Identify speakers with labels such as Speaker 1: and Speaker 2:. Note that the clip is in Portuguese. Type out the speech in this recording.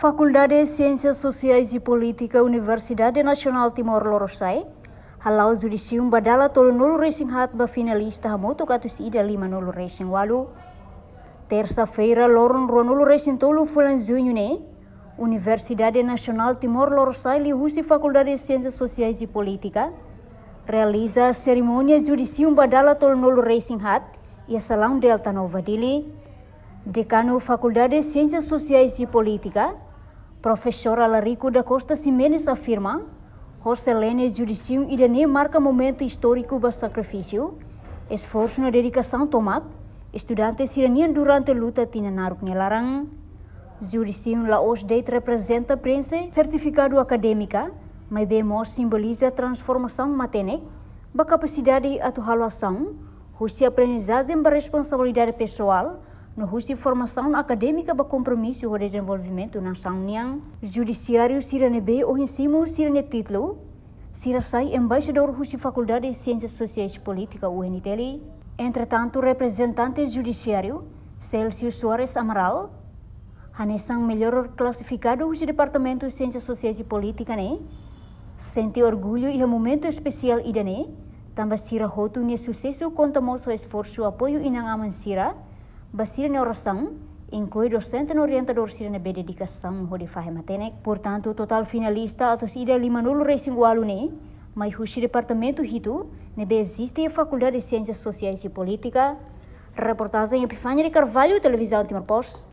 Speaker 1: Faculdade de Ciências Sociais e Política, Universidade Nacional Timor-Leste, halau judicium badala tolu nulu racing hat ba finalista hamoto katus ida 5 nulu racing walu. Terça-feira, loron nulu racing tolu fulan junho ne, Universidade Nacional Timor-Leste lihusi Faculdade de Ciências Sociais e Política, realiza cerimônia judicium badala tolu nulu racing hat e a Salão Delta Nova Dili. Decano Faculdade de Ciências Sociais e Política, professora Larico da Costa Ximenes afirma, Roselene Judicium idane marca momento histórico do sacrifício, esforço na dedicação tomak, estudantes iranian durante a luta tinanaruk nelarang. Judicium Laos Date representa prensa certificado acadêmica, mas bemos simboliza transformação matenek, ba capacidade atualização, husi aprendizagem ba responsabilidade pessoal, no husi formação acadêmica ba compromisso com desenvolvimento nação niang. Judiciário siranebe o ensino sirane título, sirasai embaixador husi Faculdade de Ciências Sociais e Política UNITL. Entretanto, representante judiciário Celso Soares Amaral, hanesang melhor classificado husi Departamento de Ciências Sociais e Política ne, sente orgulho e momento especial idane, também sira hotu ne sucesso contamos o esforço apoio inang aman sira, basira na oração, inclui docente e orientador sira na dedicação de fahimatenek. Portanto, total finalista atos ida 5 nulu racing walu ne, mas o departamento hito nebe existe a Faculdade de Ciências Sociais e Política. Reportagem Epifânia de Carvalho, Televisão Timor Post.